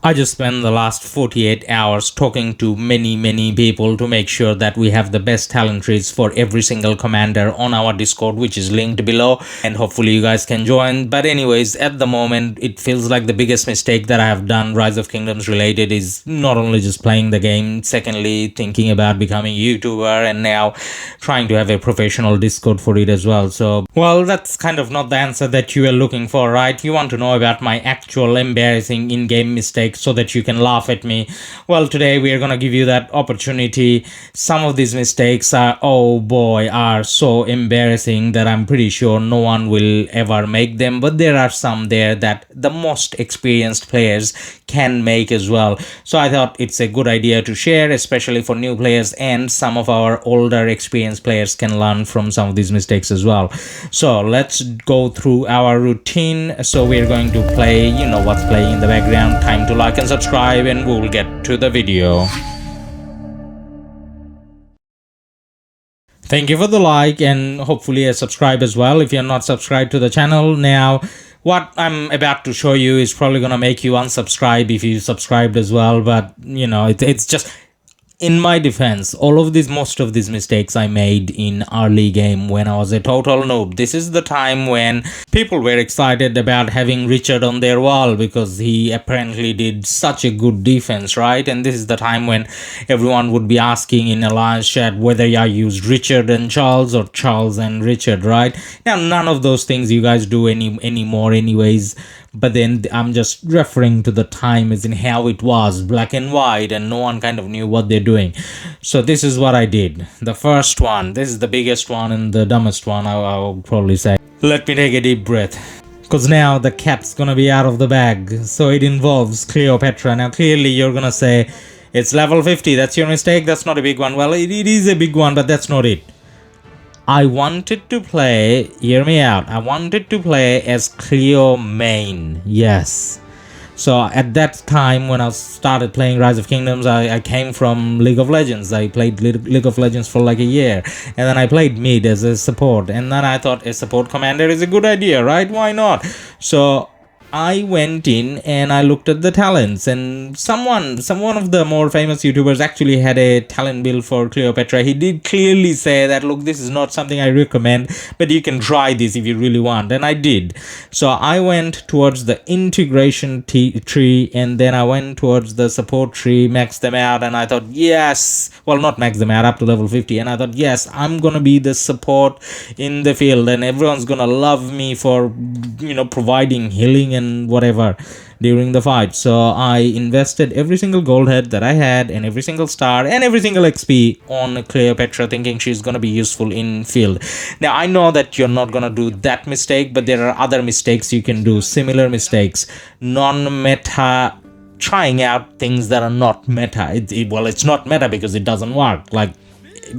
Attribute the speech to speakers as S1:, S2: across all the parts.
S1: I just spent the last 48 hours talking to many people to make sure that we have the best talent trees for every single commander on our Discord, which is linked below, and hopefully you guys can join. But anyways, at the moment it feels like the biggest mistake that I have done Rise of Kingdoms related is not only just playing the game, secondly thinking about becoming a YouTuber, and now trying to have a professional Discord for it as well. So well, that's kind of not the answer that you are looking for, right? You want to know about my actual embarrassing in-game mistakes so that you can laugh at me. Well, today we are gonna give you that opportunity. Some of these mistakes are, oh boy, are so embarrassing that I'm pretty sure no one will ever make them, but there are some there that the most experienced players can make as well. So I thought it's a good idea to share, especially for new players, and some of our older experienced players can learn from some of these mistakes as well. So let's go through our routine. So we're going to play, you know what's playing in the background. Time to like and subscribe, and we'll get to the video. Thank you for the like and hopefully a subscribe as well if you're not subscribed to the channel. Now what I'm about to show you is probably gonna make you unsubscribe if you subscribed as well, but you know, it's just, in my defense, most of these mistakes I made in early game when I was a total noob. This is the time when people were excited about having Richard on their wall because he apparently did such a good defense, right? And this is the time when everyone would be asking in Alliance chat whether I used Richard and Charles or Charles and Richard, right? Now none of those things you guys do anymore anyways. But then I'm just referring to the time as in how it was, black and white, and no one kind of knew what they're doing. So this is what I did. The first one, this is the biggest one and the dumbest one, I'll probably say. Let me take a deep breath, because now the cat's gonna be out of the bag. So it involves Cleopatra. Now clearly you're gonna say, it's level 50, that's your mistake, that's not a big one. Well, it is a big one, but that's not it. I wanted to play, hear me out, I wanted to play as Cleo main, yes. So at that time when I started playing Rise of Kingdoms, I came from League of Legends. I played League of Legends for like a year, and then I played mid as a support, and then I thought a support commander is a good idea, right? Why not? So I went in and I looked at the talents, and someone of the more famous YouTubers actually had a talent build for Cleopatra. He did clearly say that, look, this is not something I recommend, but you can try this if you really want, and I did. So I went towards the integration tree, and then I went towards the support tree, maxed them out, and I thought, yes, well, not max them out, up to level 50, and I thought, yes, I'm gonna be the support in the field, and everyone's gonna love me for, you know, providing healing and whatever during the fight. So I invested every single gold head that I had, and every single star and every single XP on Cleopatra, thinking she's gonna be useful in field. Now I know that you're not gonna do that mistake, but there are other mistakes you can do, similar mistakes, non-meta, trying out things that are not meta. Well, it's not meta because it doesn't work. Like,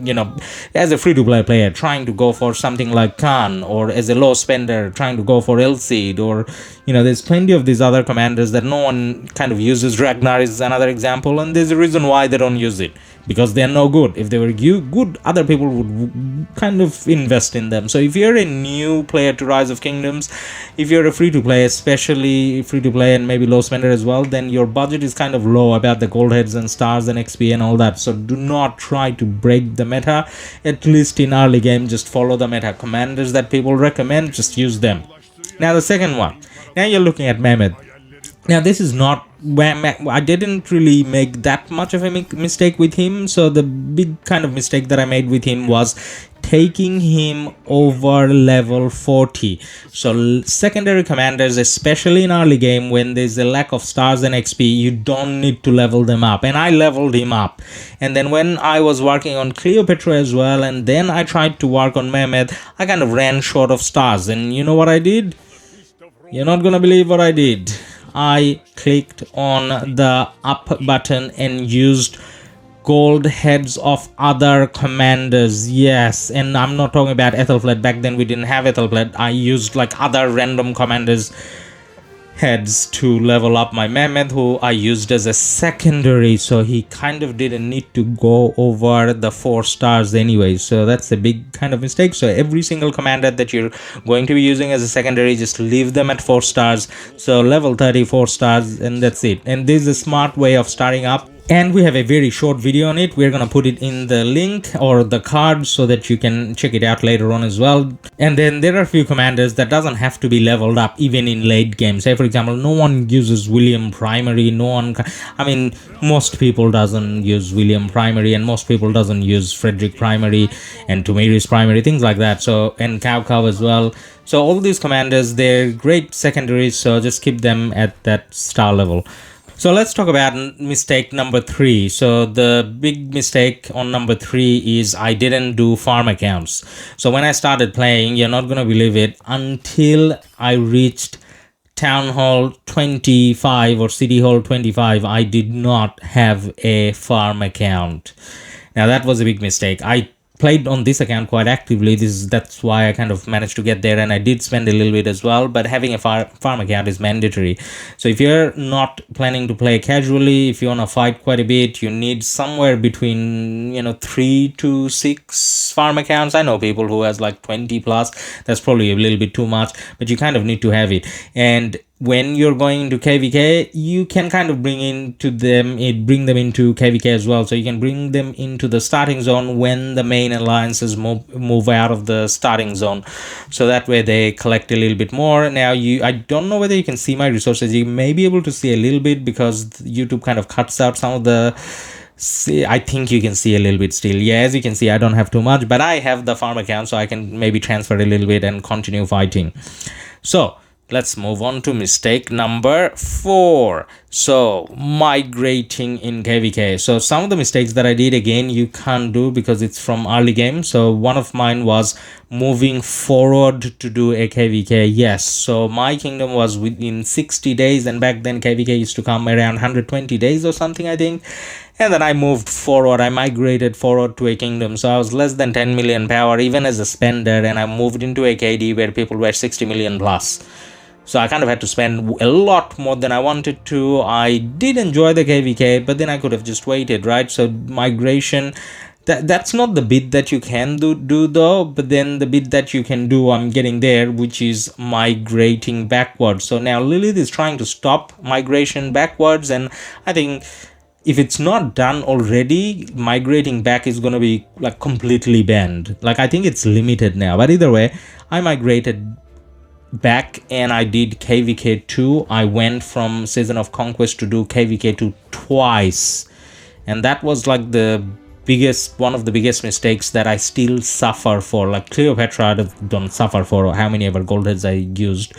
S1: you know, as a free-to-play player trying to go for something like Khan, or as a low spender trying to go for Elseed, or, you know, there's plenty of these other commanders that no one kind of uses. Ragnar is another example, and there's a reason why they don't use it, because they're no good. If they were good, other people would kind of invest in them. So if you're a new player to Rise of Kingdoms, if you're a free-to-play, especially free-to-play and maybe low spender as well, then your budget is kind of low about the gold heads and stars and XP and all that. So do not try to break the meta. At least in early game, just follow the meta. Commanders that people recommend, just use them. Now the second one, now you're looking at Mehmed. Now this is not, I didn't really make that much of a mistake with him. So the big kind of mistake that I made with him was taking him over level 40. So secondary commanders, especially in early game when there's a lack of stars and XP, you don't need to level them up, and I leveled him up. And then when I was working on Cleopatra as well, and then I tried to work on Mehmed, I kind of ran short of stars, and you know what I did? You're not gonna believe what I did. I clicked on the up button and used gold heads of other commanders. Yes, and I'm not talking about Ethelflaed. Back then we didn't have Ethelflaed. I used like other random commanders heads to level up my mammoth, who I used as a secondary, so he kind of didn't need to go over the 4 stars anyway. So that's a big kind of mistake. So every single commander that you're going to be using as a secondary, just leave them at 4 stars. So level 30 4 stars, and that's it. And this is a smart way of starting up. And we have a very short video on it. We're gonna put it in the link or the card so that you can check it out later on as well. And then there are a few commanders that doesn't have to be leveled up even in late game. Say for example, no one uses William Primary. No one, I mean, most people doesn't use William Primary, and most people doesn't use Frederick Primary and Tomiri's Primary, things like that. So, and Cow as well. So all these commanders, they're great secondaries, so just keep them at that star level. So let's talk about mistake number 3. So the big mistake on number 3 is I didn't do farm accounts. So when I started playing, you're not going to believe it, until I reached Town Hall 25 or City Hall 25, I did not have a farm account. Now that was a big mistake. I played on this account quite actively. That's why I kind of managed to get there, and I did spend a little bit as well, but having a farm account is mandatory. So if you're not planning to play casually, if you want to fight quite a bit, you need somewhere between 3 to 6 farm accounts. I know people who has like 20 plus. That's probably a little bit too much, but you kind of need to have it. And when you're going into KVK, you can kind of bring them into KVK as well. So you can bring them into the starting zone when the main alliances move out of the starting zone. So that way they collect a little bit more. Now I don't know whether you can see my resources. You may be able to see a little bit because YouTube kind of cuts out some of the. I think you can see a little bit still. Yeah, as you can see, I don't have too much, but I have the farm account, so I can maybe transfer a little bit and continue fighting. So let's move on to mistake number 4. So migrating in KVK. So some of the mistakes that I did, again, you can't do because it's from early game. So one of mine was moving forward to do a KVK. Yes, so my kingdom was within 60 days, and back then KVK used to come around 120 days or something, I think. And then I moved forward. I migrated forward to a kingdom. So I was less than 10 million power even as a spender, and I moved into a KD where people were 60 million plus. So I kind of had to spend a lot more than I wanted to. I did enjoy the KVK, but then I could have just waited, right? So migration, that's not the bit that you can do though, but then the bit that you can do, I'm getting there, which is migrating backwards. So now Lilith is trying to stop migration backwards, and I think if it's not done already, migrating back is going to be like completely banned. Like I think it's limited now, but either way, I migrated back and I did KVK 2. I went from Season of Conquest to do KVK 2 twice, and that was like one of the biggest mistakes that I still suffer for. Like Cleopatra, I don't suffer for how many ever gold heads I used.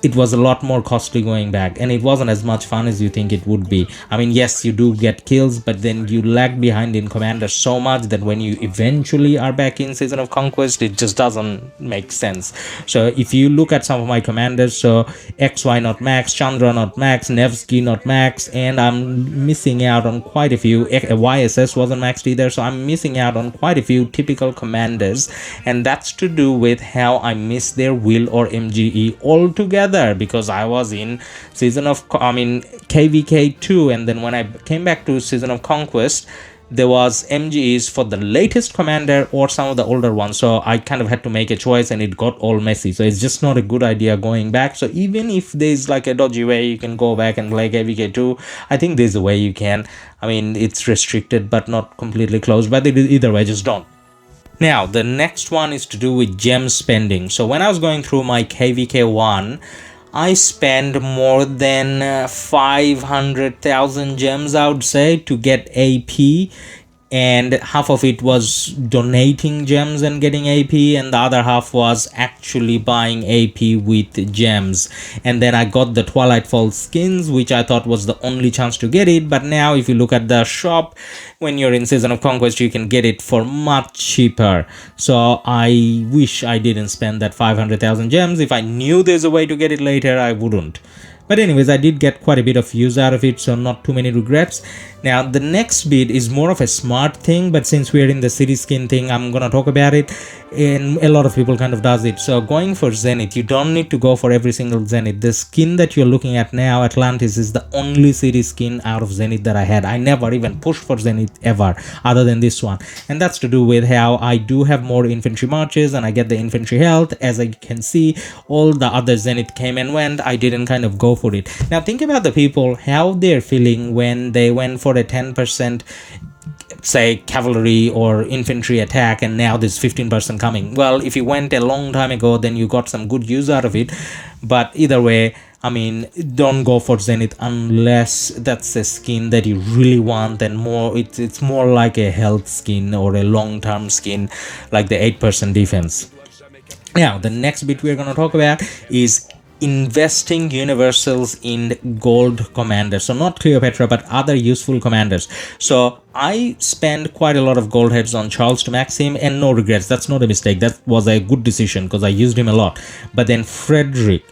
S1: It was a lot more costly going back, and it wasn't as much fun as you think it would be. I mean, yes, you do get kills, but then you lag behind in Commander so much that when you eventually are back in Season of Conquest, it just doesn't make sense. So if you look at some of my commanders, so XY not max, Chandra not max, Nevsky not max, and I'm missing out on quite a few. YSS wasn't maxed either, so I'm missing out on quite a few typical commanders, and that's to do with how I miss their will or MGE altogether, because I was in KVK 2, and then when I came back to Season of Conquest, there was MGEs for the latest commander or some of the older ones. So I kind of had to make a choice, and it got all messy. So it's just not a good idea going back. So even if there's like a dodgy way you can go back and play KVK 2, I think there's a way you can. I mean, it's restricted but not completely closed, but either way, just don't. Now, the next one is to do with gem spending. So when I was going through my KVK 1, I spent more than 500,000 gems, I would say, to get AP, and half of it was donating gems and getting AP, and the other half was actually buying AP with gems. And then I got the Twilight Fall skins, which I thought was the only chance to get it, but now if you look at the shop, when you're in Season of Conquest, you can get it for much cheaper. So I wish I didn't spend that 500,000 gems. If I knew there's a way to get it later, I wouldn't. But anyways, I did get quite a bit of use out of it, so not too many regrets. Now the next bit is more of a smart thing, but since we're in the city skin thing, I'm gonna talk about it, and a lot of people kind of does it. So going for Zenith, you don't need to go for every single Zenith. The skin that you're looking at now, Atlantis, is the only city skin out of Zenith that I had. I never even pushed for Zenith ever, other than this one, and that's to do with how I do have more infantry marches and I get the infantry health. As I can see, all the other Zenith came and went. I didn't kind of go for it. Now think about the people, how they're feeling when they went for a 10% say cavalry or infantry attack, and now there's 15% coming. Well, if you went a long time ago, then you got some good use out of it, but either way, I mean, don't go for Zenith unless that's a skin that you really want, and more it's more like a health skin or a long-term skin like the 8% defense. Now the next bit we're going to talk about is investing universals in gold commanders. So not Cleopatra, but other useful commanders. So I spent quite a lot of gold heads on Charles to max him, and no regrets. That's not a mistake. That was a good decision because I used him a lot. But then Frederick,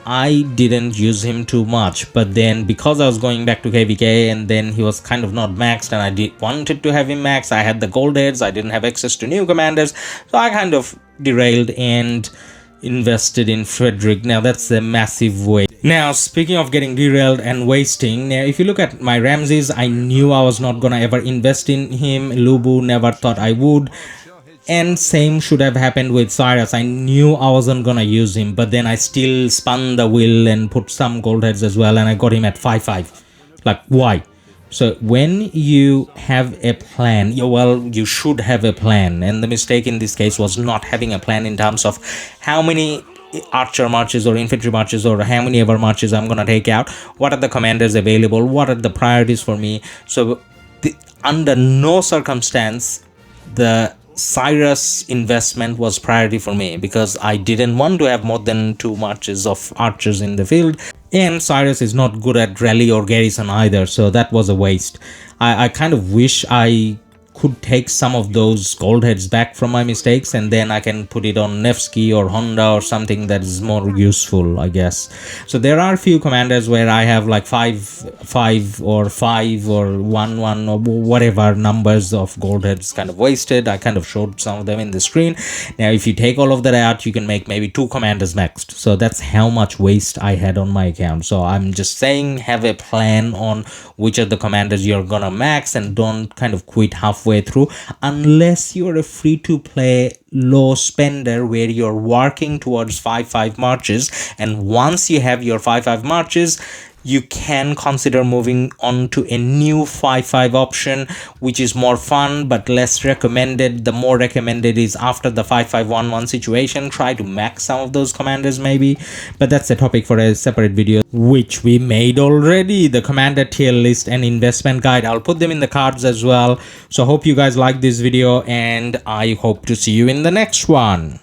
S1: I didn't use him too much, but then because I was going back to KVK and then he was kind of not maxed, and I wanted to have him maxed, I had the gold heads, I didn't have access to new commanders, so I kind of derailed and invested in Frederick. Now that's a massive waste. Now speaking of getting derailed and wasting, now if you look at my Ramses, I knew I was not gonna ever invest in him. Lubu, never thought I would. And same should have happened with Cyrus. I knew I wasn't gonna use him, but then I still spun the wheel and put some gold heads as well, and I got him at 5-5. Like, why? So when you have a plan, you should have a plan, and the mistake in this case was not having a plan in terms of how many archer marches or infantry marches or how many ever marches I'm gonna take out, what are the commanders available, what are the priorities for me. So under no circumstance the Cyrus investment was priority for me, because I didn't want to have more than 2 marches of archers in the field, and Cyrus is not good at rally or garrison either, so that was a waste. I kind of wish I could take some of those gold heads back from my mistakes, and then I can put it on Nevsky or Honda or something that is more useful, I guess. So there are a few commanders where I have like 5 or 5 or 1 or whatever numbers of gold heads kind of wasted. I kind of showed some of them in the screen. Now if you take all of that out, you can make maybe 2 commanders maxed. So that's how much waste I had on my account. So I'm just saying, have a plan on which are the commanders you're gonna max, and don't kind of quit halfway through unless you're a free-to-play low spender where you're working towards 5-5 marches, and once you have your 5-5 marches, you can consider moving on to a new 5-5 option, which is more fun but less recommended. The more recommended is after the 5-5-1-1 situation. Try to max some of those commanders maybe, but that's a topic for a separate video which we made already, the commander tier list and investment guide. I'll put them in the cards as well. So hope you guys like this video, and I hope to see you in the next one.